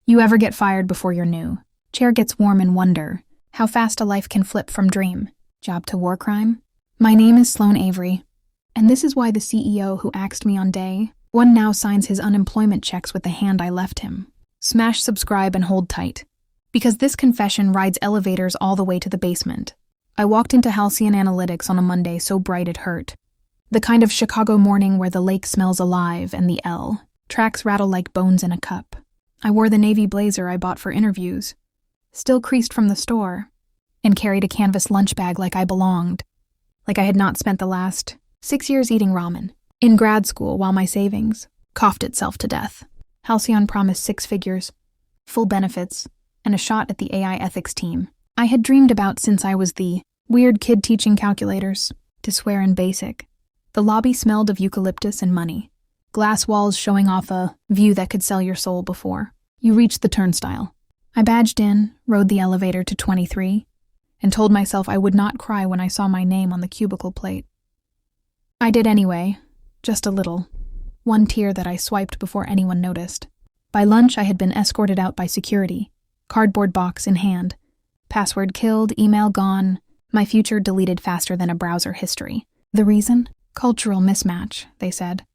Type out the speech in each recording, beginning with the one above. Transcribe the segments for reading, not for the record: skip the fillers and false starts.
You ever get fired before you're new? Chair gets warm and wonder how fast a life can flip from dream, job to war crime? My name is Sloan Avery, and this is why the CEO who axed me on day one now signs his unemployment checks with the hand I left him. Smash subscribe and hold tight, because this confession rides elevators all the way to the basement. I walked into Halcyon Analytics on a Monday so bright it hurt. The kind of Chicago morning where the lake smells alive and the L tracks rattle like bones in a cup. I wore the navy blazer I bought for interviews, still creased from the store, and carried a canvas lunch bag like I belonged, like I had not spent the last 6 years eating ramen. In grad school, while my savings coughed itself to death, Halcyon promised 6 figures, full benefits, and a shot at the AI ethics team I had dreamed about since I was the weird kid teaching calculators, to swear in basic. The lobby smelled of eucalyptus and money, glass walls showing off a view that could sell your soul before you reached the turnstile. I badged in, rode the elevator to 23, and told myself I would not cry when I saw my name on the cubicle plate. I did anyway, just a little, one tear that I swiped before anyone noticed. By lunch, I had been escorted out by security, cardboard box in hand, password killed, email gone, my future deleted faster than a browser history. The reason? Cultural mismatch, they said.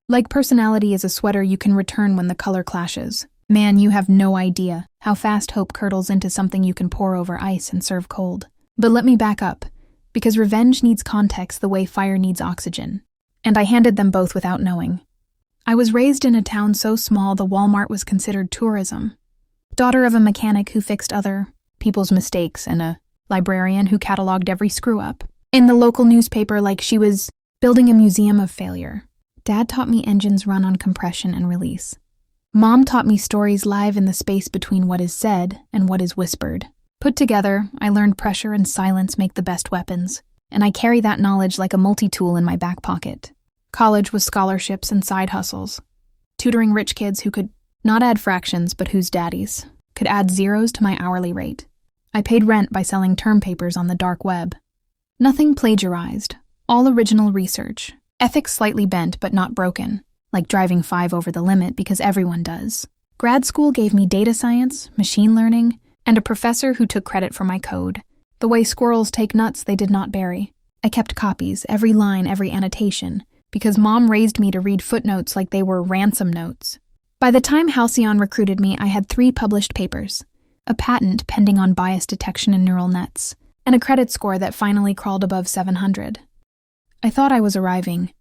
Like personality is a sweater you can return when the color clashes. Man, you have no idea how fast hope curdles into something you can pour over ice and serve cold. But let me back up, because revenge needs context the way fire needs oxygen. And I handed them both without knowing. I was raised in a town so small the Walmart was considered tourism. Daughter of a mechanic who fixed other people's mistakes and a librarian who cataloged every screw-up. In the local newspaper like she was building a museum of failure. Dad taught me engines run on compression and release. Mom taught me stories live in the space between what is said and what is whispered. Put together, I learned pressure and silence make the best weapons, and I carry that knowledge like a multi-tool in my back pocket. College was scholarships and side hustles, tutoring rich kids who could not add fractions but whose daddies could add zeros to my hourly rate. I paid rent by selling term papers on the dark web. Nothing plagiarized, all original research. Ethics slightly bent but not broken, like driving 5 over the limit because everyone does. Grad school gave me data science, machine learning, and a professor who took credit for my code. The way squirrels take nuts they did not bury. I kept copies, every line, every annotation, because Mom raised me to read footnotes like they were ransom notes. By the time Halcyon recruited me, I had 3 published papers, a patent pending on bias detection in neural nets, and a credit score that finally crawled above 700. I thought I was arriving,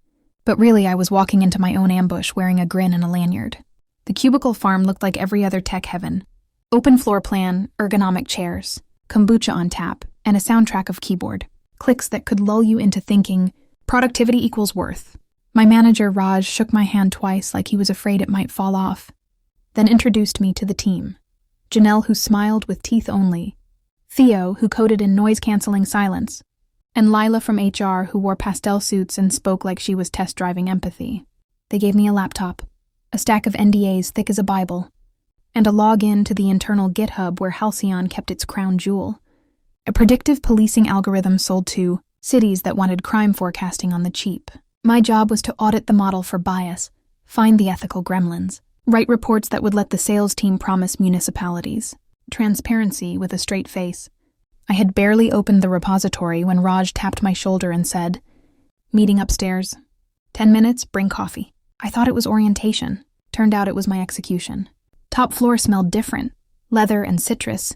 but really I was walking into my own ambush wearing a grin and a lanyard. The cubicle farm looked like every other tech heaven. Open floor plan, ergonomic chairs, kombucha on tap, and a soundtrack of keyboard. Clicks that could lull you into thinking, productivity equals worth. My manager, Raj, shook my hand twice like he was afraid it might fall off, then introduced me to the team. Janelle, who smiled with teeth only. Theo, who coded in noise-canceling silence. And Lila from HR, who wore pastel suits and spoke like she was test-driving empathy. They gave me a laptop, a stack of NDAs thick as a Bible, and a login to the internal GitHub where Halcyon kept its crown jewel. A predictive policing algorithm sold to cities that wanted crime forecasting on the cheap. My job was to audit the model for bias, find the ethical gremlins, write reports that would let the sales team promise municipalities transparency with a straight face. I had barely opened the repository when Raj tapped my shoulder and said, "Meeting upstairs. 10 minutes, bring coffee." I thought it was orientation. Turned out it was my execution. Top floor smelled different, leather and citrus.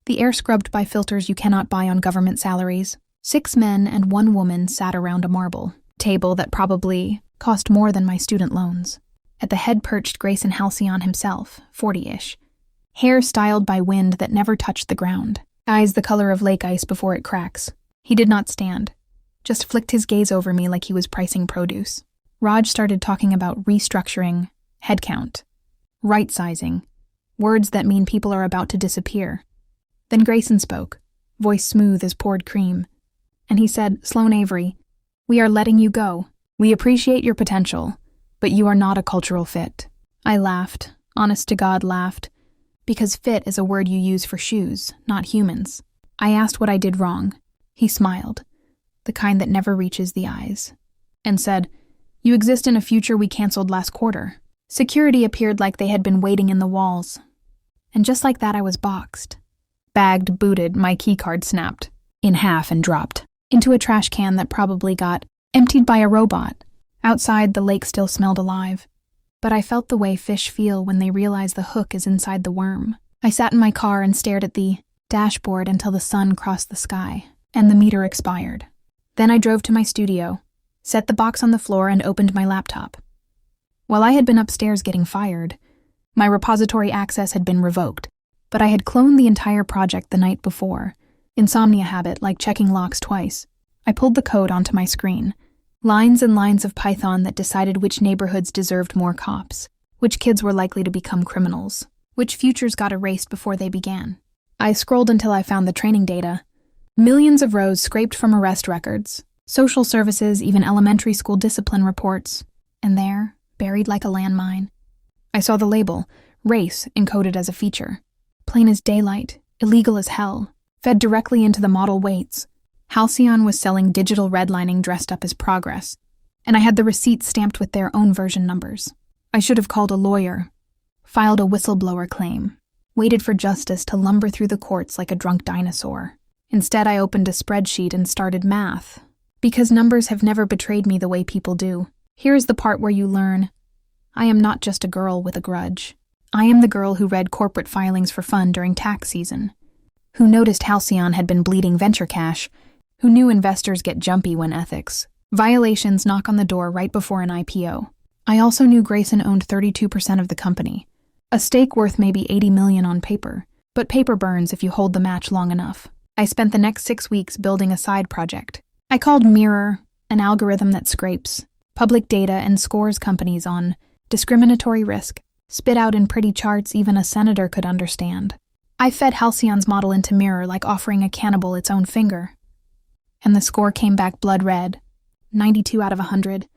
The air scrubbed by filters you cannot buy on government salaries. 6 men and 1 woman sat around a marble table that probably cost more than my student loans. At the head perched Grayson Halcyon himself, 40-ish. Hair styled by wind that never touched the ground. Eyes the color of lake ice before it cracks. He did not stand, just flicked his gaze over me like he was pricing produce. Raj started talking about restructuring, headcount, right-sizing, words that mean people are about to disappear. Then Grayson spoke, voice smooth as poured cream, and he said, "Sloan Avery, we are letting you go. We appreciate your potential, but you are not a cultural fit." I laughed, honest to God laughed, because fit is a word you use for shoes, not humans. I asked what I did wrong. He smiled, the kind that never reaches the eyes, and said, "You exist in a future we canceled last quarter." Security appeared like they had been waiting in the walls. And just like that, I was boxed. Bagged, booted, my keycard snapped in half and dropped into a trash can that probably got emptied by a robot. Outside, the lake still smelled alive. But I felt the way fish feel when they realize the hook is inside the worm. I sat in my car and stared at the dashboard until the sun crossed the sky and the meter expired. Then I drove to my studio, set the box on the floor, and opened my laptop. While I had been upstairs getting fired, my repository access had been revoked, but I had cloned the entire project the night before. Insomnia habit, like checking locks twice. I pulled the code onto my screen. Lines and lines of Python that decided which neighborhoods deserved more cops, which kids were likely to become criminals, which futures got erased before they began. I scrolled until I found the training data. Millions of rows scraped from arrest records, social services, even elementary school discipline reports. And there, buried like a landmine, I saw the label, race, encoded as a feature. Plain as daylight, illegal as hell, fed directly into the model weights. Halcyon was selling digital redlining dressed up as progress, and I had the receipts stamped with their own version numbers. I should have called a lawyer, filed a whistleblower claim, waited for justice to lumber through the courts like a drunk dinosaur. Instead, I opened a spreadsheet and started math, because numbers have never betrayed me the way people do. Here's the part where you learn. I am not just a girl with a grudge. I am the girl who read corporate filings for fun during tax season, who noticed Halcyon had been bleeding venture cash, who knew investors get jumpy when ethics violations knock on the door right before an IPO. I also knew Grayson owned 32% of the company, a stake worth maybe $80 million on paper, but paper burns if you hold the match long enough. I spent the next 6 weeks building a side project. I called Mirror, an algorithm that scrapes public data and scores companies on discriminatory risk, spit out in pretty charts even a senator could understand. I fed Halcyon's model into Mirror like offering a cannibal its own finger. And the score came back blood red, 92 out of 100,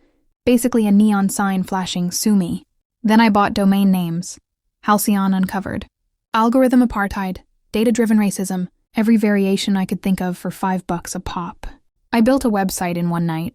basically a neon sign flashing "Sue me." Then I bought domain names. Halcyon Uncovered. Algorithm apartheid, data-driven racism, every variation I could think of for $5 a pop. I built a website in one night.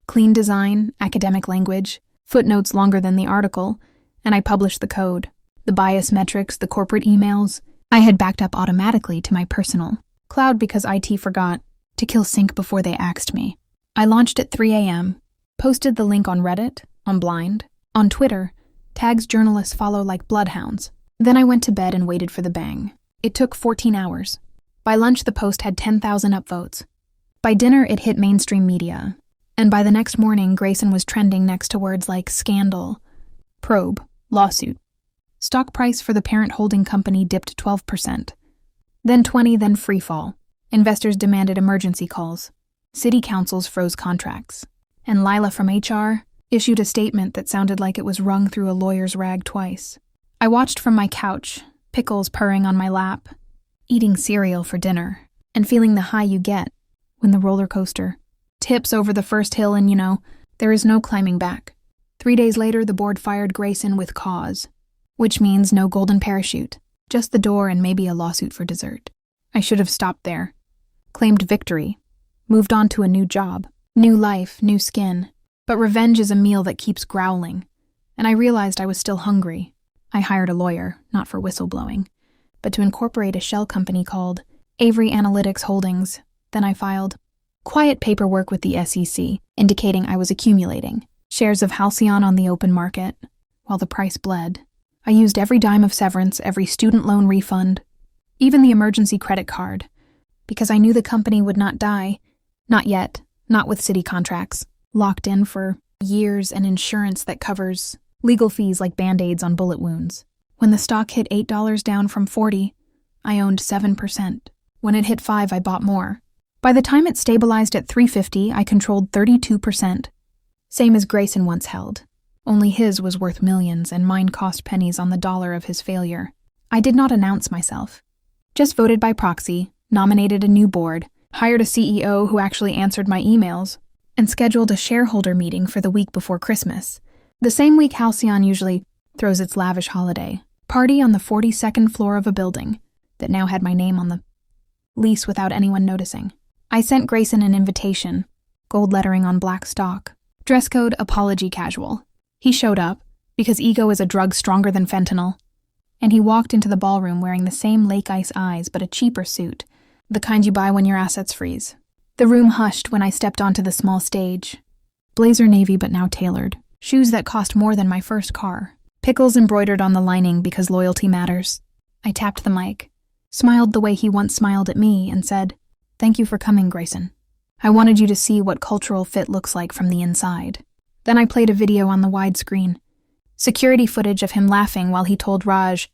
Clean design, academic language, footnotes longer than the article, and I published the code. The bias metrics, the corporate emails, I had backed up automatically to my personal cloud because IT forgot to kill sync before they axed me. I launched at 3 a.m., posted the link on Reddit, on Blind, on Twitter, tags journalists follow like bloodhounds. Then I went to bed and waited for the bang. It took 14 hours. By lunch, the post had 10,000 upvotes. By dinner, it hit mainstream media. And by the next morning, Grayson was trending next to words like scandal, probe, lawsuit. Stock price for the parent holding company dipped 12%. Then 20%, then free fall. Investors demanded emergency calls. City councils froze contracts. And Lila from HR issued a statement that sounded like it was wrung through a lawyer's rag twice. I watched from my couch, pickles purring on my lap, eating cereal for dinner, and feeling the high you get when the roller coaster tips over the first hill and, there is no climbing back. 3 days later, the board fired Grayson with cause, which means no golden parachute, just the door and maybe a lawsuit for dessert. I should have stopped there, claimed victory, moved on to a new job, new life, new skin. But revenge is a meal that keeps growling, and I realized I was still hungry. I hired a lawyer, not for whistleblowing, but to incorporate a shell company called Avery Analytics Holdings. Then I filed quiet paperwork with the SEC, indicating I was accumulating shares of Halcyon on the open market, while the price bled. I used every dime of severance, every student loan refund, even the emergency credit card, because I knew the company would not die. Not yet, not with city contracts, locked in for years and insurance that covers legal fees like Band-Aids on bullet wounds. When the stock hit $8 down from $40, I owned 7%. When it hit $5, I bought more. By the time it stabilized at $3.50, I controlled 32%. Same as Grayson once held. Only his was worth millions and mine cost pennies on the dollar of his failure. I did not announce myself. Just voted by proxy, nominated a new board, hired a CEO who actually answered my emails, and scheduled a shareholder meeting for the week before Christmas, the same week Halcyon usually throws its lavish holiday party on the 42nd floor of a building that now had my name on the lease without anyone noticing. I sent Grayson an invitation, gold lettering on black stock, dress code apology casual. He showed up, because ego is a drug stronger than fentanyl. And he walked into the ballroom wearing the same lake ice eyes but a cheaper suit, the kind you buy when your assets freeze. The room hushed when I stepped onto the small stage. Blazer navy but now tailored. Shoes that cost more than my first car. Pickles embroidered on the lining because loyalty matters. I tapped the mic, smiled the way he once smiled at me, and said, "Thank you for coming, Grayson. I wanted you to see what cultural fit looks like from the inside." Then I played a video on the widescreen. Security footage of him laughing while he told Raj,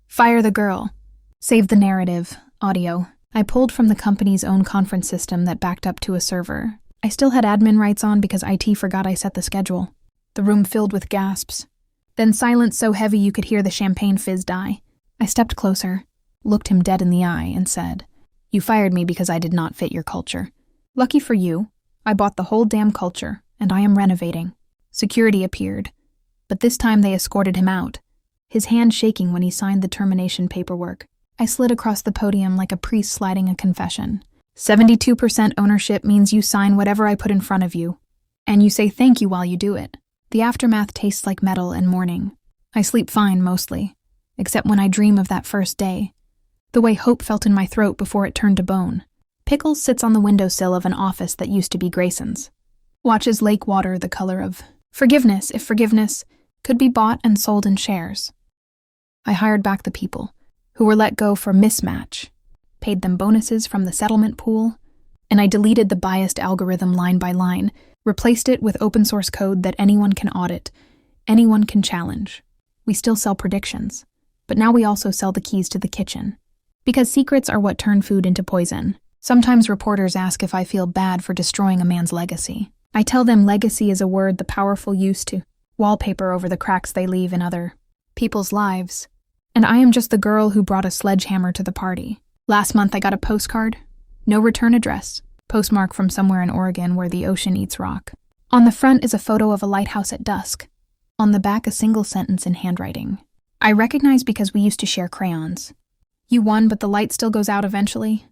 "Fire the girl." Save the narrative, audio. I pulled from the company's own conference system that backed up to a server. I still had admin rights on because IT forgot I set the schedule. The room filled with gasps. Then silence so heavy you could hear the champagne fizz die. I stepped closer, looked him dead in the eye, and said, "You fired me because I did not fit your culture. Lucky for you, I bought the whole damn culture, and I am renovating." Security appeared, but this time they escorted him out, his hand shaking when he signed the termination paperwork. I slid across the podium like a priest sliding a confession. 72% ownership means you sign whatever I put in front of you, and you say thank you while you do it. The aftermath tastes like metal and mourning. I sleep fine mostly, except when I dream of that first day, the way hope felt in my throat before it turned to bone. Pickles sits on the windowsill of an office that used to be Grayson's. Watches lake water the color of forgiveness if forgiveness could be bought and sold in shares. I hired back the people who were let go for mismatch, paid them bonuses from the settlement pool, and I deleted the biased algorithm line by line, replaced it with open source code that anyone can audit, anyone can challenge. We still sell predictions, but now we also sell the keys to the kitchen. Because secrets are what turn food into poison. Sometimes reporters ask if I feel bad for destroying a man's legacy. I tell them legacy is a word the powerful use to wallpaper over the cracks they leave in other people's lives. And I am just the girl who brought a sledgehammer to the party. Last month I got a postcard, no return address, postmark from somewhere in Oregon where the ocean eats rock. On the front is a photo of a lighthouse at dusk. On the back a single sentence in handwriting. I recognize because we used to share crayons. You won, but the light still goes out eventually.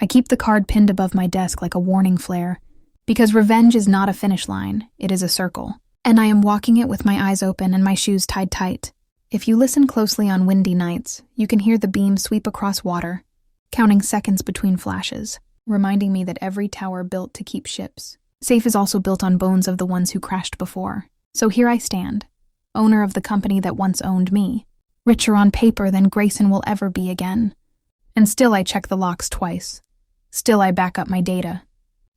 I keep the card pinned above my desk like a warning flare, because revenge is not a finish line, it is a circle. And I am walking it with my eyes open and my shoes tied tight. If you listen closely on windy nights, you can hear the beam sweep across water, counting seconds between flashes, reminding me that every tower built to keep ships safe is also built on bones of the ones who crashed before. So here I stand, owner of the company that once owned me, richer on paper than Grayson will ever be again. And still I check the locks twice. Still I back up my data.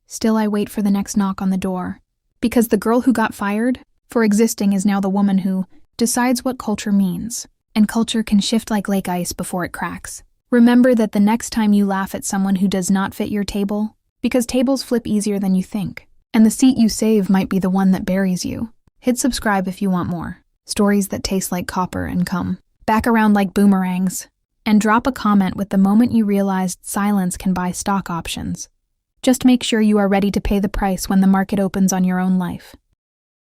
Still I wait for the next knock on the door. Because the girl who got fired for existing is now the woman who decides what culture means. And culture can shift like lake ice before it cracks. Remember that the next time you laugh at someone who does not fit your table, because tables flip easier than you think, and the seat you save might be the one that buries you. Hit subscribe if you want more. Stories that taste like copper and come back around like boomerangs. And drop a comment with the moment you realized silence can buy stock options. Just make sure you are ready to pay the price when the market opens on your own life.